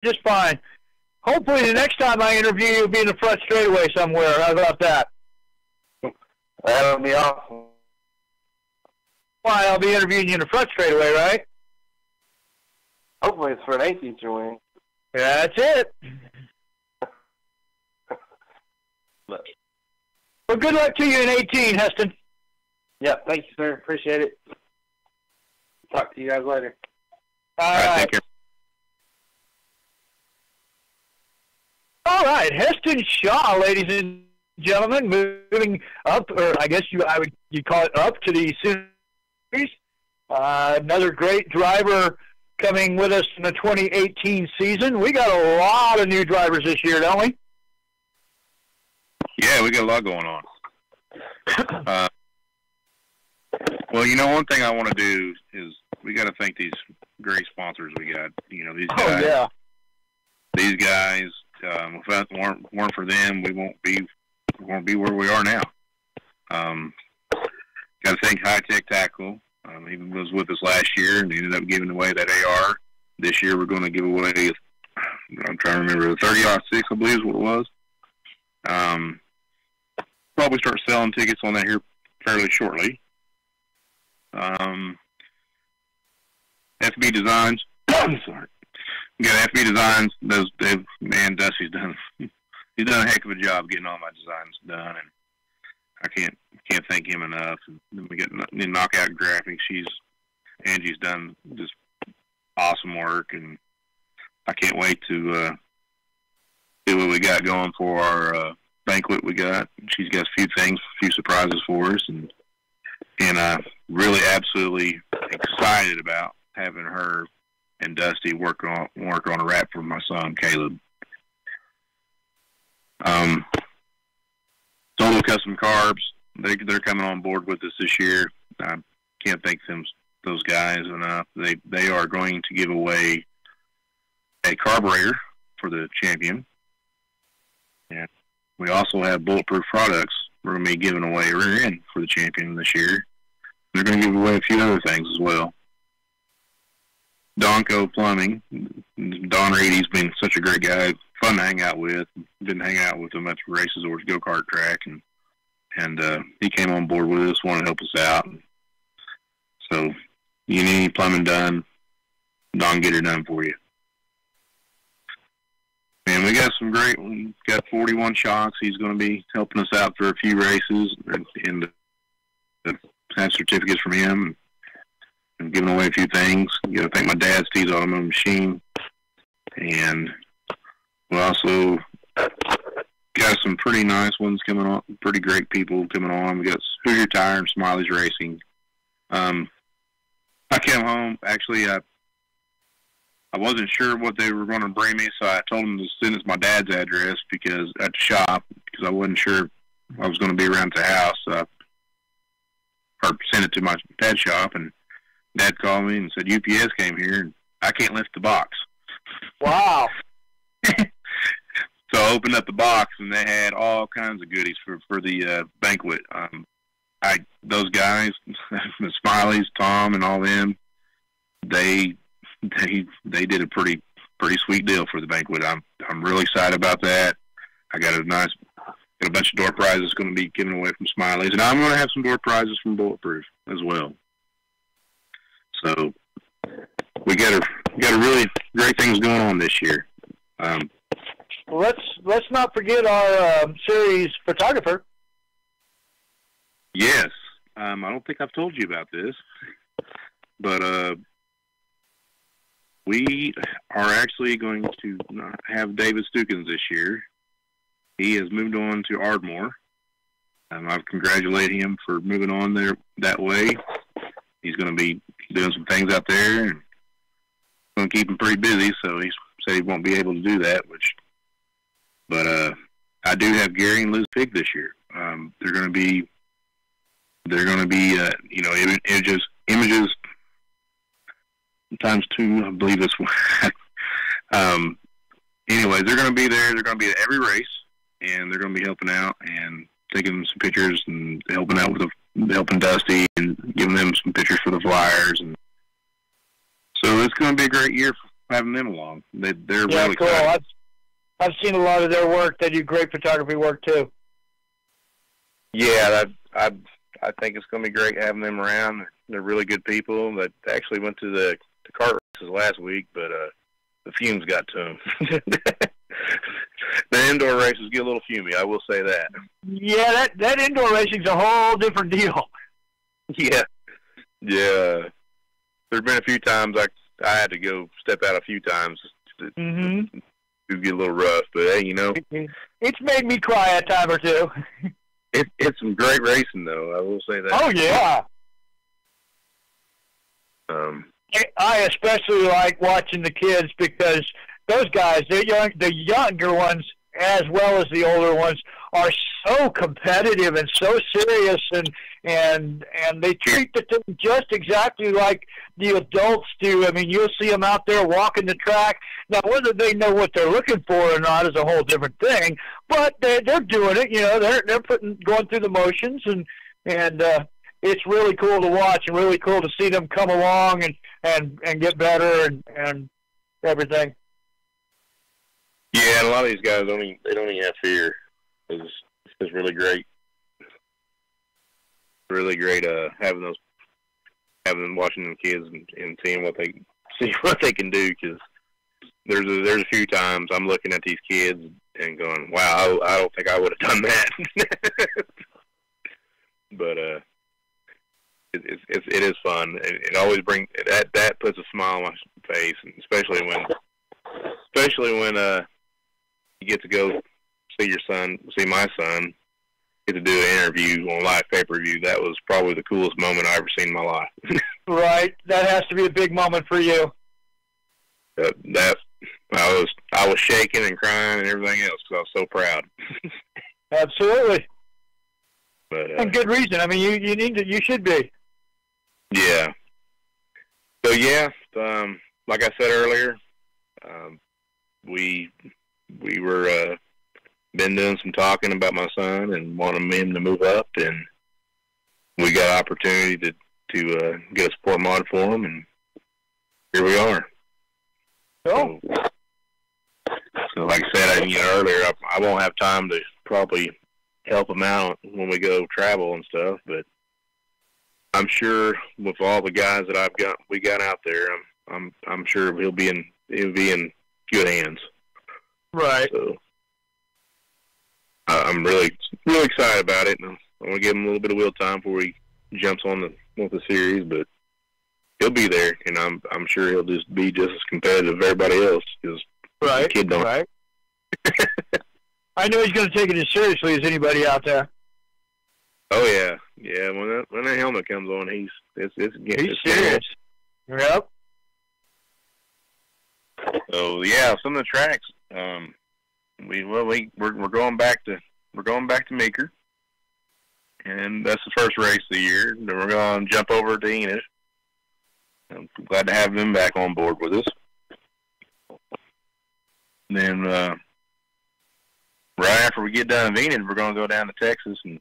just fine. Hopefully the next time I interview you, you'll be in the front straightaway somewhere. How about that? That'll be awesome. Why, I'll be interviewing you in the front straightaway, right? Hopefully it's for an 8-teacher wing. That's it. Well, good luck to you in 18, Heston. Yep, thank you, sir. Appreciate it. Talk to you guys later. All right. Take care. All right, Heston Shaw, ladies and gentlemen, moving up, or I guess you call it up to the series. Another great driver coming with us in the 2018 season. We got a lot of new drivers this year, don't we? Yeah, we got a lot going on. Well, one thing I want to do is we got to thank these great sponsors we got. These guys. Oh, yeah. These guys, if that weren't for them, we won't be where we are now. Got to thank High Tech Tackle. He was with us last year and ended up giving away that AR. This year we're going to give away, I'm trying to remember, the 30-06, I believe is what it was. Probably start selling tickets on that here fairly shortly. FB Designs. Sorry. We got FB Designs. Dusty's done. He's done a heck of a job getting all my designs done, and I can't thank him enough. And then we got Knockout Graphics. Angie's done just awesome work, and I can't wait to see what we got going for our banquet we got. She's got a few surprises for us, and really absolutely excited about having her and Dusty work on a wrap for my son Caleb. Solo Custom Carbs, they're coming on board with us this year. I can't thank those guys enough. They are going to give away a carburetor for the champion. And we also have Bulletproof products we're going to be giving away a rear end for the champion this year. They're going to give away a few other things as well. Donco Plumbing. Don Reedy's been such a great guy, fun to hang out with. Been hanging out with him at the races or his go-kart track, and he came on board with us, wanted to help us out. So you need any plumbing done, Don get it done for you. And we got 41 Shocks. He's going to be helping us out for a few races, and have certificates from him, and giving away a few things. Got to thank my dad's Steve's Automotive Machine. And we also got some pretty nice ones coming on, pretty great people coming on. We got Hoosier Tire and Smiley's Racing. I came home, actually, I wasn't sure what they were going to bring me, so I told them to send us my dad's address at the shop, because I wasn't sure if I was going to be around the house. Or sent it to my dad's shop, and Dad called me and said UPS came here, and I can't lift the box. Wow. So I opened up the box, and they had all kinds of goodies for the banquet. Those guys, the Smileys, Tom, and all them, they did a pretty sweet deal for the banquet. I'm really excited about that. I got a bunch of door prizes going to be given away from Smiley's, and I'm going to have some door prizes from Bulletproof as well. So we got a really great things going on this year. Let's not forget our series photographer. Yes, I don't think I've told you about this, but we are actually going to have David Stukins this year. He has moved on to Ardmore. I've congratulated him for moving on there that way. He's going to be doing some things out there, and going to keep him pretty busy. So he said he won't be able to do that. But I do have Gary and Liz Pig this year. They're going to be images times 2, I believe this one. Anyways, they're going to be there. They're going to be at every race. And they're going to be helping out and taking some pictures and helping Dusty and giving them some pictures for the flyers. And so it's going to be a great year having them along. They're Yeah, really cool. excited. I've seen a lot of their work. They do great photography work too. Yeah, I think it's going to be great having them around. They're really good people. That actually went to the kart races last week, but the fumes got to them. The indoor races get a little fumy, I will say that. Yeah, that indoor racing's a whole different deal. Yeah. There's been a few times I had to go step out a few times to get a little rough, but hey, you know, it's made me cry a time or two. It's some great racing, though. I will say that. Oh yeah. I especially like watching the kids because those guys, the younger ones as well as the older ones, are so competitive and so serious, and they treat the thing just exactly like the adults do. I mean, you'll see them out there walking the track. Now, whether they know what they're looking for or not is a whole different thing. But they're doing it. You know, they're going through the motions, and it's really cool to watch and really cool to see them come along and get better and everything. Yeah, and a lot of these guys don't even have fear. It's really great. Really great having them watching them kids and seeing what they can do, because there's a few times I'm looking at these kids and going, wow, I don't think I would have done that. But it is fun. It always brings that puts a smile on my face, especially when you get to go see my son, get to do an interview on live pay-per-view. That was probably the coolest moment I've ever seen in my life. Right, that has to be a big moment for you. I was shaking and crying and everything else because I was so proud. Absolutely. But, and good reason. I mean, you should be. Yeah. So yeah, like I said earlier, we were been doing some talking about my son and wanting him to move up, and we got an opportunity to get a sport mod for him, and here we are. Oh. So like I said, earlier, I won't have time to probably help him out when we go travel and stuff, but I'm sure with all the guys that we got out there, I'm sure he'll be in good hands. Right. So I'm really excited about it, and I want to give him a little bit of wheel time before he jumps on the series, but he'll be there, and I'm sure he'll just be just as competitive as everybody else, because the kid don't. Right. I know he's going to take it as seriously as anybody out there. Oh yeah. When that helmet comes on, he's serious. Yep. So yeah, some of the tracks, we're going back to Meeker, and that's the first race of the year. Then we're going to jump over to Enid. I'm glad to have them back on board with us. And then right after we get done with Enid, we're going to go down to Texas and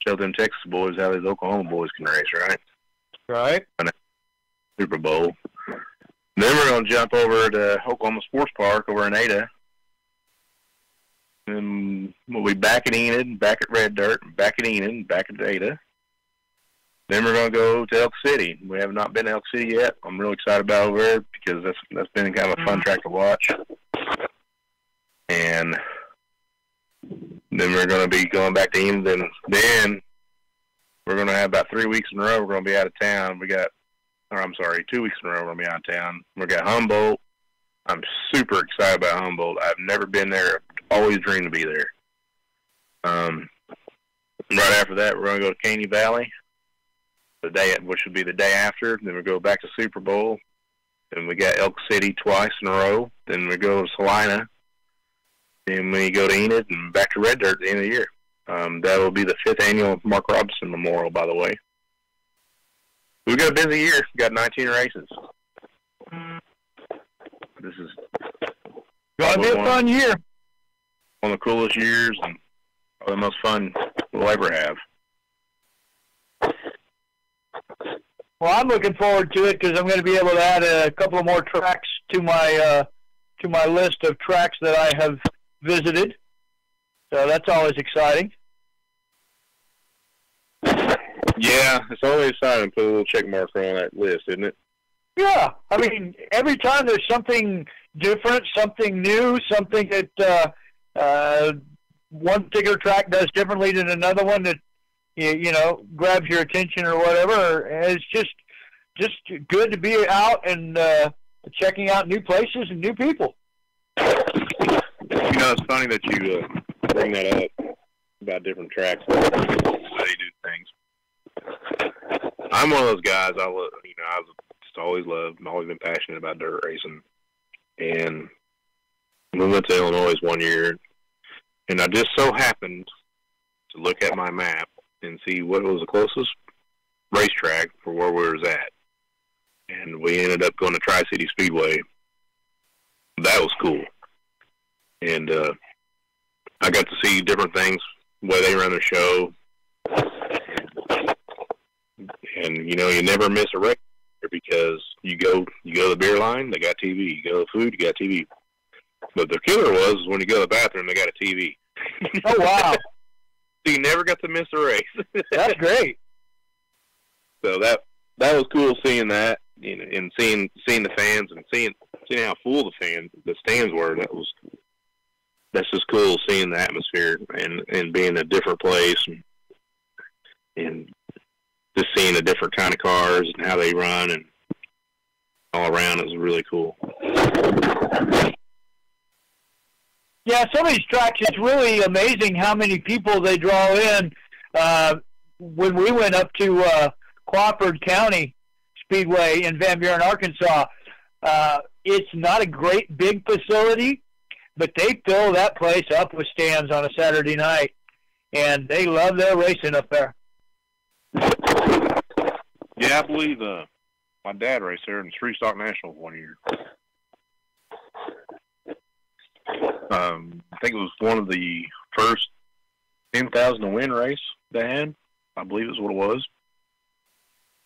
show them Texas boys how these Oklahoma boys can race, right? Right. Super Bowl. Then we're going to jump over to Oklahoma Sports Park over in Ada. And we'll be back at Enid, back at Red Dirt, back at Enid, back at Ada. Then we're going to go to Elk City. We have not been to Elk City yet. I'm really excited about over there because that's been kind of a fun track to watch. And then we're going to be going back to Enid. And then we're going to have about 3 weeks in a row. We're going to be out of town. 2 weeks in a row we're going to be out of town. We got Humboldt. I'm super excited about Humboldt. I've never been there. Always dreamed to be there. Right after that, we're going to go to Caney Valley, which would be the day after. Then we go back to Super Bowl. Then we got Elk City twice in a row. Then we go to Salina. Then we go to Enid and back to Red Dirt at the end of the year. That will be the 5th annual Mark Robinson Memorial, by the way. We've got a busy year. We've got 19 races. This is going to be a fun year. One of the coolest years and the most fun we'll ever have. Well, I'm looking forward to it because I'm going to be able to add a couple of more tracks to my list of tracks that I have visited. So that's always exciting. Yeah, it's always exciting to put a little check marker on that list, isn't it? Yeah, I mean, every time there's something different, something new, something that one particular track does differently than another one that you know grabs your attention or whatever. It's just good to be out and checking out new places and new people. You know, it's funny that you bring that up about different tracks, how they do things. I'm one of those guys. I've just always loved, always been passionate about dirt racing, and we went to Illinois one year, and I just so happened to look at my map and see what was the closest racetrack for where we was at, and we ended up going to Tri-City Speedway. That was cool, and I got to see different things, the way they run their show, and you know, you never miss a race because you go to the beer line, they got TV. You go to food, you got TV. But the killer was when you go to the bathroom, they got a TV. Oh wow! So you never got to miss a race. That's great. So that was cool seeing that, you know, and seeing the fans and seeing how full the stands were. That's just cool seeing the atmosphere and being in a different place and just seeing the different kind of cars and how they run and all around. It was really cool. Yeah, some of these tracks, it's really amazing how many people they draw in. When we went up to Crawford County Speedway in Van Buren, Arkansas, it's not a great big facility, but they fill that place up with stands on a Saturday night, and they love their racing up there. Yeah, I believe my dad raced there in the Street Stock Nationals one year. I think it was one of the first 10,000 to win race they had. I believe is what it was.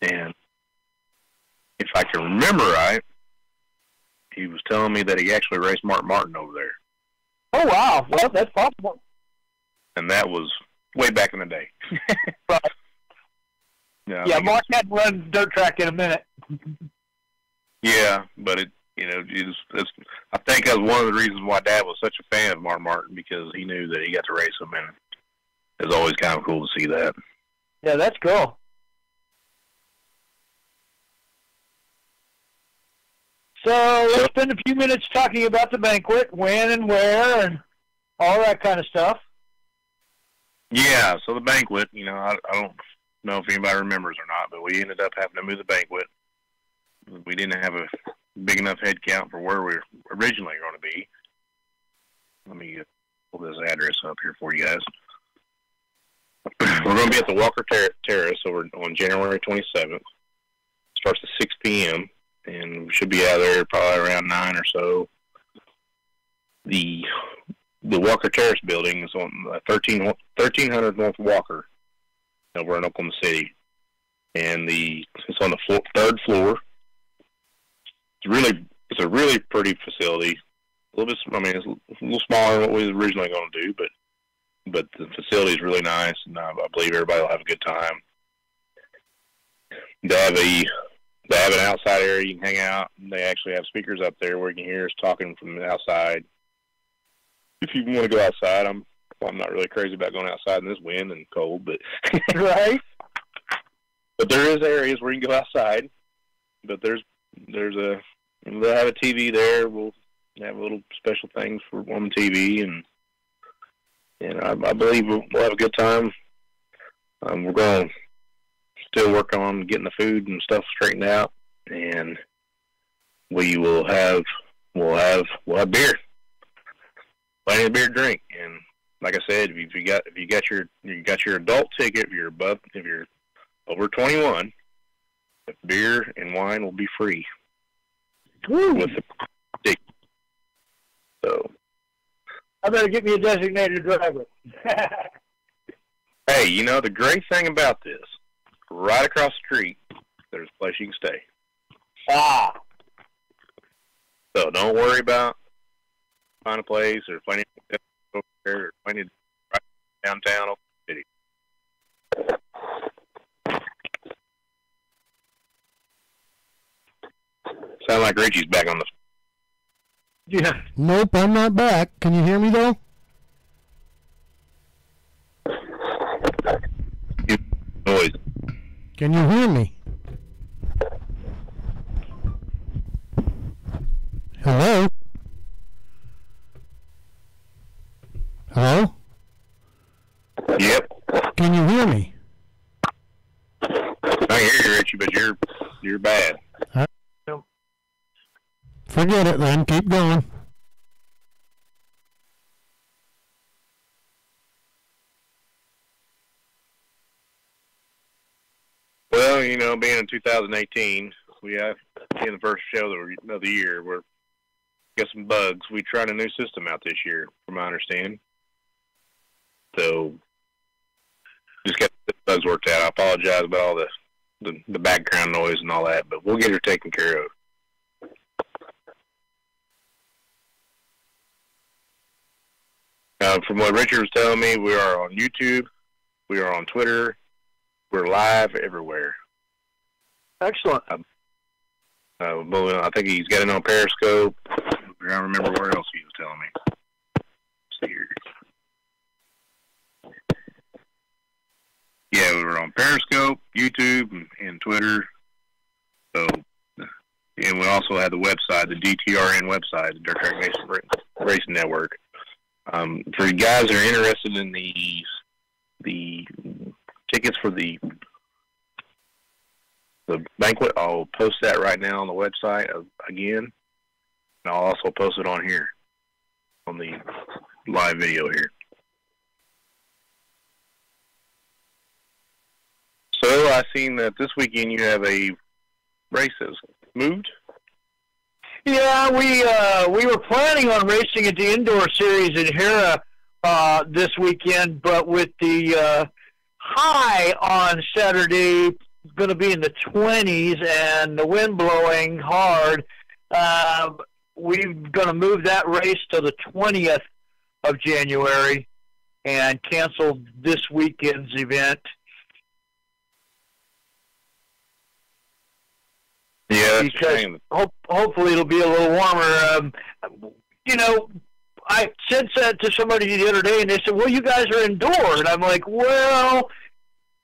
And if I can remember right, he was telling me that he actually raced Mark Martin over there. Oh, wow. Well, that's possible. And that was way back in the day. Right. Yeah, Mark hadn't run dirt track in a minute. Yeah, but I think that was one of the reasons why Dad was such a fan of Mark Martin, because he knew that he got to race him, and it was always kind of cool to see that. Yeah, that's cool. So let's spend a few minutes talking about the banquet, when and where, and all that kind of stuff. Yeah, so the banquet, you know, I don't know if anybody remembers or not, but we ended up having to move the banquet. We didn't have a big enough head count for where we were originally going to be. Let me pull this address up here for you guys. We're going to be at the Walker Terrace over on January 27th. Starts at 6 p.m., and we should be out there probably around 9 or so. The Walker Terrace building is on 1300 North Walker over in Oklahoma City, and it's on the third floor. It's a really pretty facility. A little bit, it's a little smaller than what we were originally going to do, but the facility is really nice, and I believe everybody will have a good time. They have an outside area you can hang out. They actually have speakers up there where you can hear us talking from the outside. If you want to go outside, I'm not really crazy about going outside in this wind and cold, but right. But there is areas where you can go outside. But they'll have a TV there. We'll have little special things on the TV, and I believe we'll have a good time. We're going to still work on getting the food and stuff straightened out, and we'll have beer, plenty of beer to drink. And like I said, if you got your adult ticket, if you're over 21, beer and wine will be free. Woo. With the ticket. So I better get me a designated driver. Hey, you know the great thing about this, right across the street, there's a place you can stay. Ah. So don't worry about finding a place or finding over there or finding right downtown Oklahoma City. Sound like Richie's back on the. Yeah. Nope, I'm not back. Can you hear me though? Noise. Can you hear me? Hello? Hello? Yep. Can you hear me? I hear you, Richie, but you're bad. Forget it then. Keep going. Well, you know, being in 2018, we have in the first show of the year. We're got some bugs. We tried a new system out this year, from my understanding. So just got the bugs worked out. I apologize about all the background noise and all that, but we'll get it taken care of. From what Richard was telling me, we are on YouTube, we are on Twitter, we're live everywhere. Excellent. I think he's got it on Periscope. I don't remember where else he was telling me. Let's see here. Yeah, we were on Periscope, YouTube, and Twitter. So, and we also had the website, the DTRN website, the Dirt Track Nation Racing Network. For you guys that are interested in the tickets for the banquet, I'll post that right now on the website again, and I'll also post it on here on the live video here. So I seen that this weekend you have a race that's moved. Yeah, we were planning on racing at the indoor series at Hera this weekend, but with the high on Saturday going to be in the 20s and the wind blowing hard, we're going to move that race to the 20th of January and cancel this weekend's event. Yeah, because hopefully it'll be a little warmer. You know, I said that to somebody the other day, and they said, well, you guys are indoors. And I'm like, well,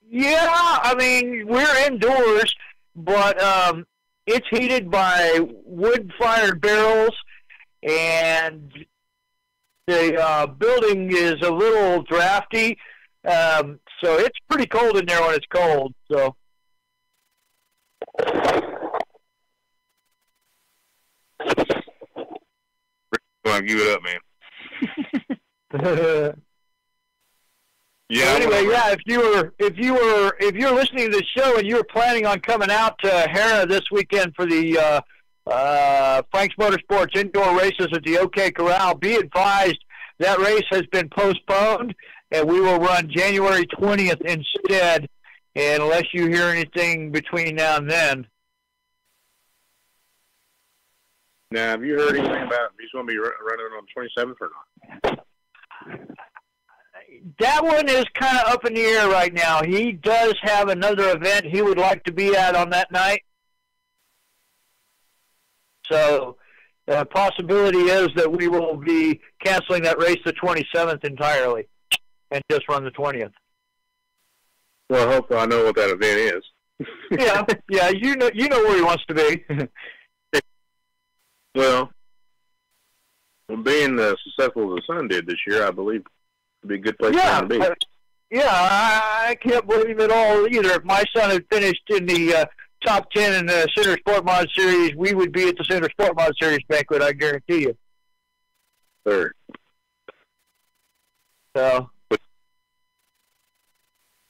yeah, I mean, we're indoors, but it's heated by wood-fired barrels, and the building is a little drafty, so it's pretty cold in there when it's cold. So. Give it up, man. Yeah. So anyway, yeah. If you're listening to the show and you were planning on coming out to Hera this weekend for the Frank's Motorsports indoor races at the OK Corral, be advised that race has been postponed, and we will run January 20th instead, unless you hear anything between now and then. Now, have you heard anything about if he's going to be running on the 27th or not? That one is kind of up in the air right now. He does have another event he would like to be at on that night. So the possibility is that we will be canceling that race the 27th entirely and just run the 20th. Well, hopefully I know what that event is. Yeah, you know where he wants to be. Well, being successful as the son did this year, I believe it'd be a good place for him to be. I can't blame him at all either. If my son had finished in the top 10 in the Center Sport Mod Series, we would be at the Center Sport Mod Series banquet, I guarantee you. Sure. So,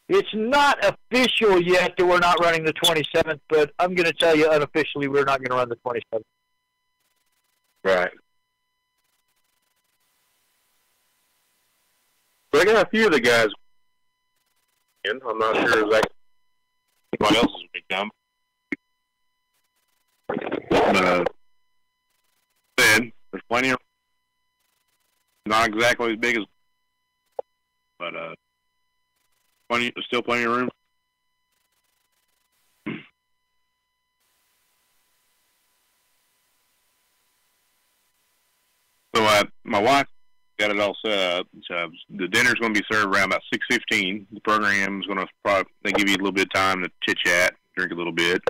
it's not official yet that we're not running the 27th, but I'm going to tell you unofficially we're not going to run the 27th. Right. So I got a few of the guys in. I'm not sure exactly what else has become. plenty of, not exactly as big as, but still plenty of room. So my wife got it all set up. So the dinner's going to be served around about 6:15. The program's going to they give you a little bit of time to chit chat, drink a little bit,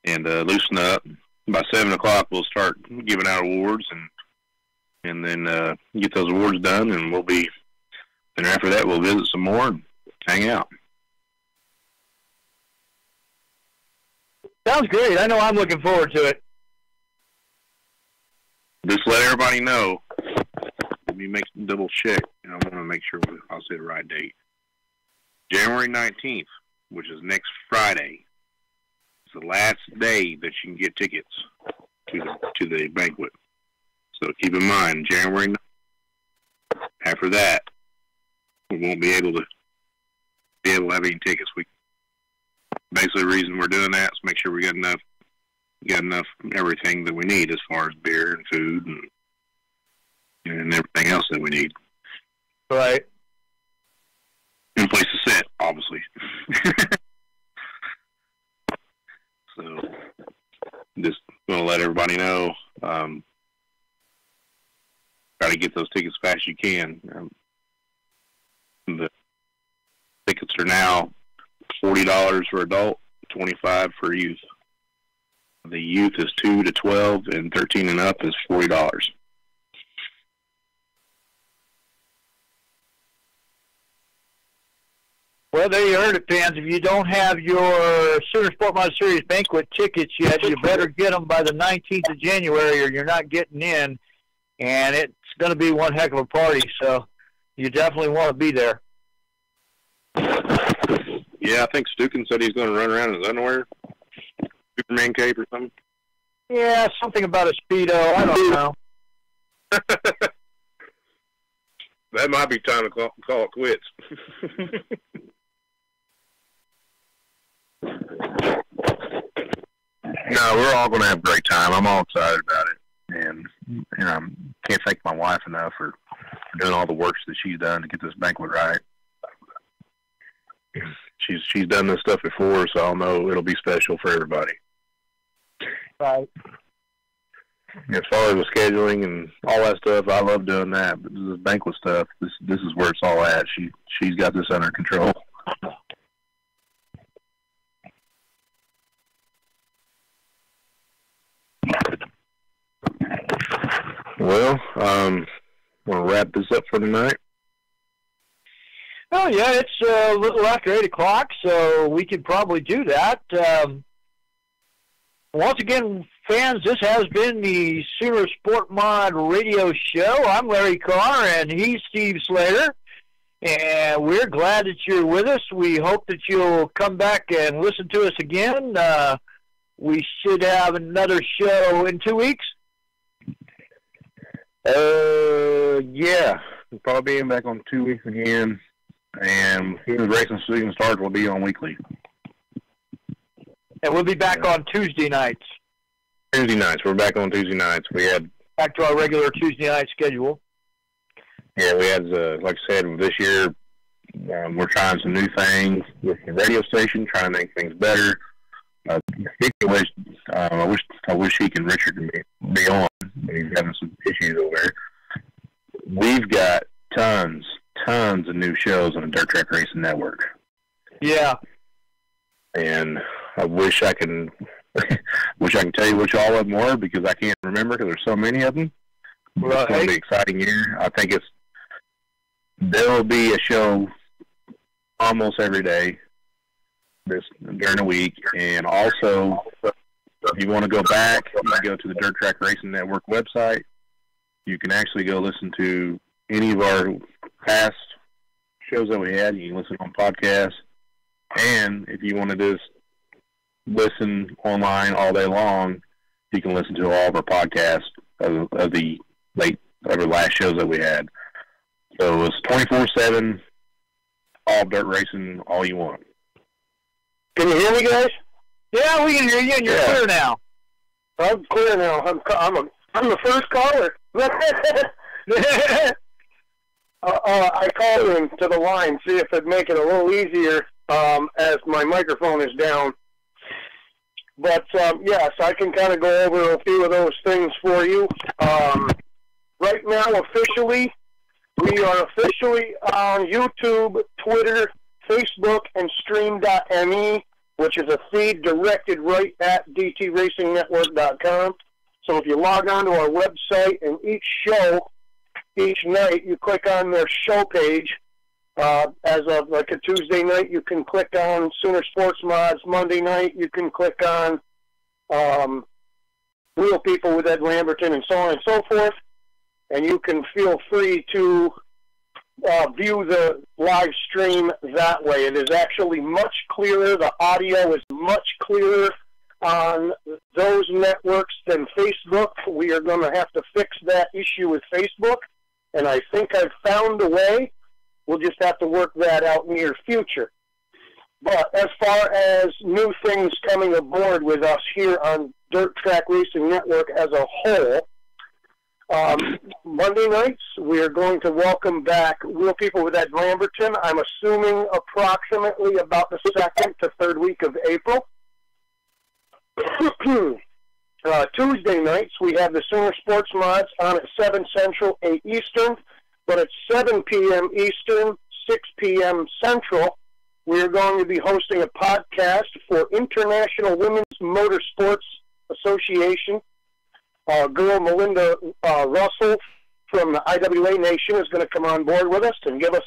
and loosen up. By 7 o'clock, we'll start giving out awards, and then get those awards done, and we'll be. Then after that, we'll visit some more and hang out. Sounds great. I know I'm looking forward to it. Just let everybody know. Let me double check, and I want to make sure I'll say the right date. January 19th, which is next Friday, is the last day that you can get tickets to the banquet. So keep in mind, January 9th. After that, we won't be able to have any tickets. Basically, the reason we're doing that is make sure we got enough everything that we need as far as beer and food and everything else that we need. Right. And a place to sit, obviously. So, just going to let everybody know, try to get those tickets as fast as you can. The tickets are now $40 for adult, $25 for youth. The youth is 2 to 12, and 13 and up is $40. Well, there you heard it, fans. If you don't have your Sooner Sport Mod Series banquet tickets yet, you better get them by the 19th of January, or you're not getting in. And it's going to be one heck of a party, so you definitely want to be there. Yeah, I think Stukin said he's going to run around in his underwear. Superman cape or something? Yeah, something about a Speedo. I don't know. That might be time to call it quits. No, we're all going to have a great time. I'm all excited about it. And I can't thank my wife enough for doing all the work that she's done to get this banquet right. She's done this stuff before, so I'll know it'll be special for everybody. Right. As far as the scheduling and all that stuff, I love doing that. But this banquet stuff, this is where it's all at. She's got this under control. Well, want to wrap this up for tonight? Oh, yeah, it's a little after 8 o'clock, so we could probably do that. Once again, fans, this has been the Sooner Sport Mod radio show. I'm Larry Carr, and he's Steve Slater, and we're glad that you're with us. We hope that you'll come back and listen to us again. We should have another show in 2 weeks. Yeah. We'll probably be back on 2 weeks again. And as soon as racing season starts, we'll be on weekly. And we'll be back on Tuesday nights. Tuesday nights. We're back on Tuesday nights. We had back to our regular Tuesday night schedule. Yeah, we had, like I said, this year we're trying some new things with the radio station, trying to make things better. I wish he and Richard can be on. He's having some issues over there. We've got tons of new shows on the Dirt Track Racing Network. Yeah. And I wish I can tell you which all of them were, because I can't remember because there's so many of them. Well, it's going to be an exciting year. I think there will be a show almost every day during the week. And also, if you want to go back, you can go to the Dirt Track Racing Network website. You can actually go listen to any of our past shows that we had. You can listen on podcasts. And if you want to just listen online all day long, you can listen to all of our podcasts of the last shows that we had. So it's 24/7, all dirt racing, all you want. Can you hear me, guys? Yeah, we can hear you, and you're clear now. I'm clear now. I'm I'm the first caller. I called into the line, see if it'd make it a little easier as my microphone is down. But, yes, I can kind of go over a few of those things for you. Right now, officially, we are officially on YouTube, Twitter, Facebook, and Stream.me, which is a feed directed right at DTRacingNetwork.com. So if you log on to our website, and each show, each night, you click on their show page. As of like a Tuesday night, you can click on Sooner Sports Mods. Monday night, you can click on Real People with Ed Lamberton, and so on and so forth. And you can feel free to view the live stream that way. It is actually much clearer. The audio is much clearer on those networks than Facebook. We are going to have to fix that issue with Facebook, and I think I've found a way. We'll just have to work that out near future. But as far as new things coming aboard with us here on Dirt Track Racing Network as a whole, Monday nights, we are going to welcome back Real People with Ed Lamberton. I'm assuming approximately about the 2nd to 3rd week of April. Tuesday nights, we have the Sooner Sports Mods on at 7 Central, 8 Eastern. But at 7 p.m. Eastern, 6 p.m. Central, we are going to be hosting a podcast for International Women's Motorsports Association. Girl Melinda Russell from the IWA Nation is going to come on board with us and give us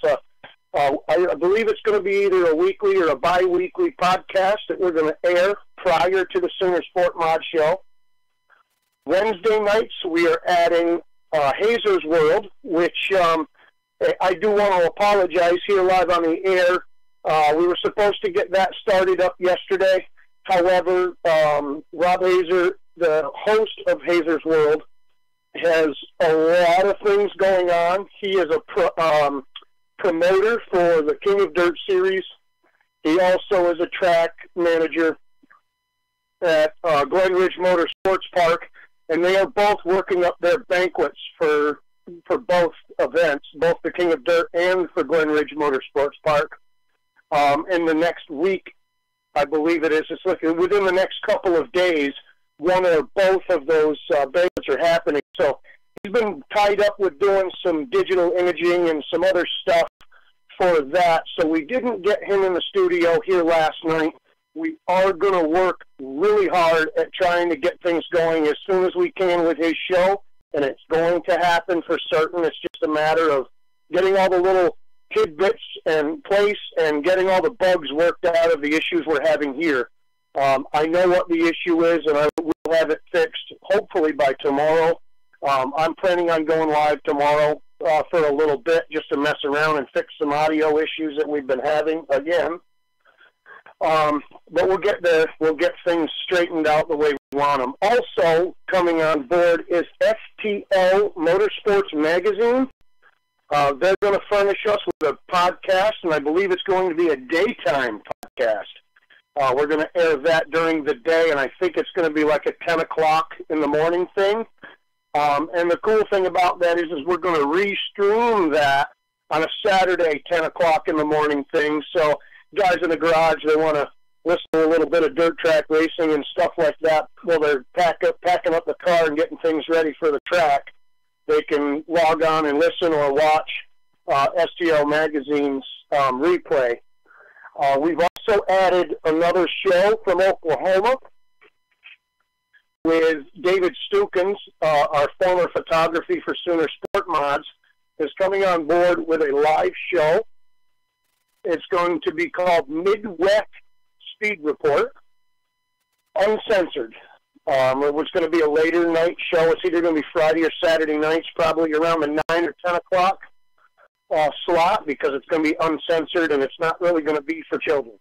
I believe it's going to be either a weekly or a bi-weekly podcast that we're going to air prior to the Sooner Sport Mod Show. Wednesday nights, we are adding Hazer's World, which I do want to apologize here live on the air. We were supposed to get that started up yesterday. However, Rob Hazer, the host of Hazer's World, has a lot of things going on. He is a promoter for the King of Dirt series. He also is a track manager at Glen Ridge Motorsports Park, and they are both working up their banquets for both events, both the King of Dirt and for Glen Ridge Motorsports Park. In the next week, I believe it is, it's like within the next couple of days, one or both of those banquets are happening. So he's been tied up with doing some digital imaging and some other stuff for that. So we didn't get him in the studio here last night. We are going to work really hard at trying to get things going as soon as we can with his show, and it's going to happen for certain. It's just a matter of getting all the little tidbits in place and getting all the bugs worked out of the issues we're having here. I know what the issue is, and I will have it fixed hopefully by tomorrow. I'm planning on going live tomorrow for a little bit just to mess around and fix some audio issues that we've been having again. But we'll get things straightened out the way we want them. Also coming on board is FTL Motorsports Magazine. They're going to furnish us with a podcast, and I believe it's going to be a daytime podcast. We're going to air that during the day, and I think it's going to be like a 10 o'clock in the morning thing. And the cool thing about that is we're going to restream that on a Saturday 10 o'clock in the morning thing. So guys in the garage, they want to listen to a little bit of dirt track racing and stuff like that while they're packing up the car and getting things ready for the track. They can log on and listen or watch STL Magazine's replay. We've also added another show from Oklahoma with David Stukins, our former photography for Sooner Sport Mods, is coming on board with a live show. It's going to be called Midwest Speed Report, uncensored. It was going to be a later night show. It's either going to be Friday or Saturday nights, probably around the 9 or 10 o'clock slot, because it's going to be uncensored and it's not really going to be for children.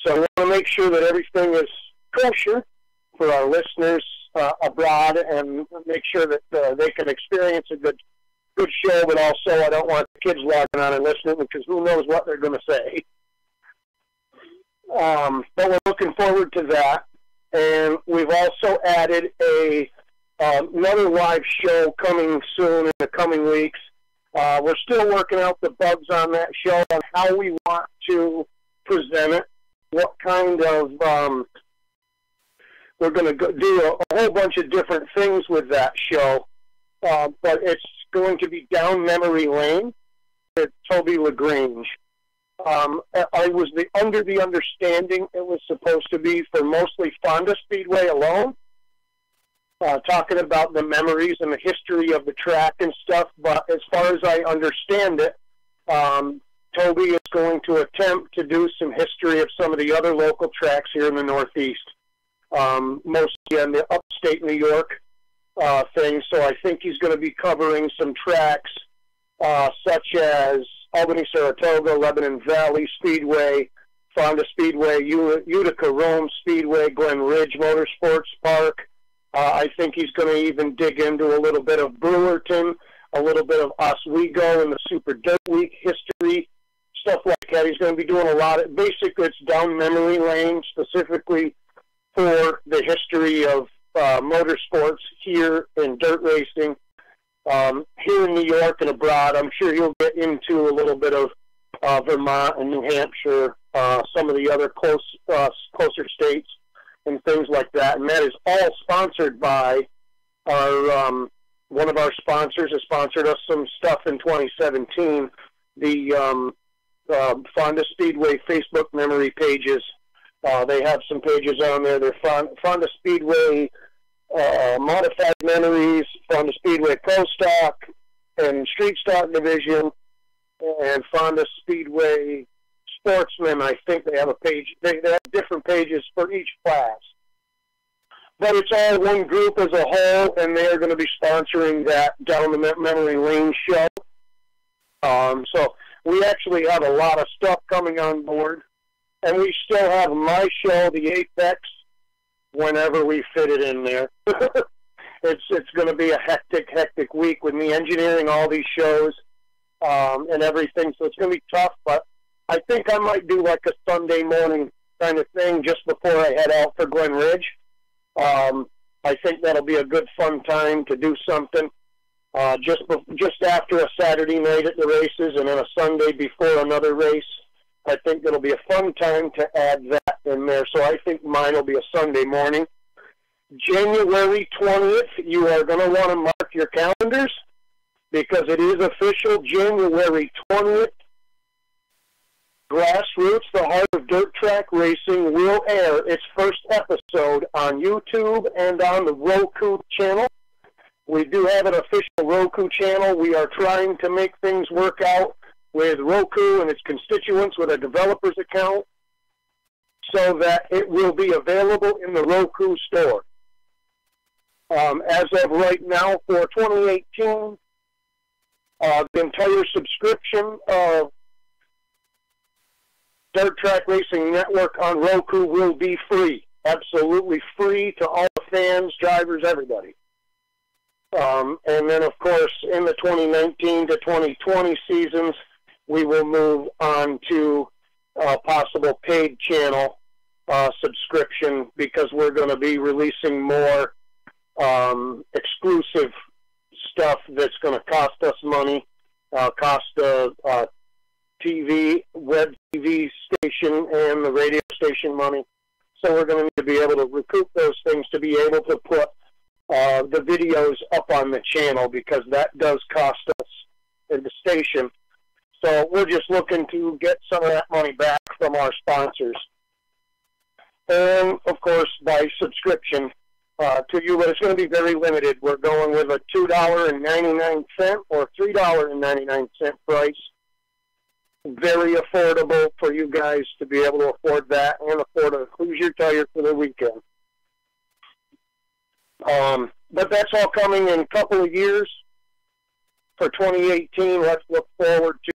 So I want to make sure that everything is kosher for our listeners abroad and make sure that they can experience a good show, but also I don't want the kids logging on and listening because who knows what they're going to say. But we're looking forward to that. And we've also added a Another live show coming soon in the coming weeks. We're still working out the bugs on that show on how we want to present it, what kind of, we're going to do a whole bunch of different things with that show, but it's going to be down memory lane at Toby LaGrange. I was under the understanding it was supposed to be for mostly Fonda Speedway alone, talking about the memories and the history of the track and stuff, but as far as I understand it, Toby is going to attempt to do some history of some of the other local tracks here in the Northeast, mostly in the upstate New York thing, so I think he's going to be covering some tracks such as Albany, Saratoga, Lebanon Valley Speedway, Fonda Speedway, Utica Rome Speedway, Glen Ridge Motorsports Park. I think he's going to even dig into a little bit of Brewerton, a little bit of Oswego and the Super Dirt Week history, stuff like that. He's going to be doing a lot of, basically it's down memory lane specifically for the history of motorsports here in dirt racing. Here in New York and abroad, I'm sure he'll get into a little bit of Vermont and New Hampshire, some of the other closer states and things like that. And that is all sponsored by our one of our sponsors has sponsored us some stuff in 2017. The Fonda Speedway Facebook memory pages. They have some pages on there. They're Fonda Speedway Modified Memories, Fonda Speedway Pro Stock and Street Stock Division, and Fonda Speedway Sportsman. I think they have a page. They have different pages for each class. But it's all one group as a whole, and they are going to be sponsoring that Down the Memory Lane show. So we actually have a lot of stuff coming on board. And we still have my show, The Apex, whenever we fit it in there. It's going to be a hectic week with me engineering all these shows and everything. So it's going to be tough, but I think I might do like a Sunday morning kind of thing just before I head out for Glen Ridge. I think that'll be a good fun time to do something just after a Saturday night at the races and then a Sunday before another race. I think it'll be a fun time to add that in there. So I think mine will be a Sunday morning. January 20th, you are going to want to mark your calendars because it is official. January 20th, Grassroots, the Heart of Dirt Track Racing, will air its first episode on YouTube and on the Roku channel. We do have an official Roku channel. We are trying to make things work out with Roku and its constituents with a developer's account so that it will be available in the Roku store. As of right now for 2018, the entire subscription of Dirt Track Racing Network on Roku will be free, absolutely free to all the fans, drivers, everybody. And then, of course, in the 2019 to 2020 seasons, we will move on to a possible paid channel subscription because we're going to be releasing more exclusive stuff that's going to cost us money, cost the TV, web TV station, and the radio station money. So we're going to need to be able to recoup those things to be able to put the videos up on the channel because that does cost us in the station. So we're just looking to get some of that money back from our sponsors. And, of course, by subscription to you, but it's going to be very limited. We're going with a $2.99 or $3.99 price. Very affordable for you guys to be able to afford that and afford a Hoosier tire for the weekend. But that's all coming in a couple of years. For 2018, let's look forward to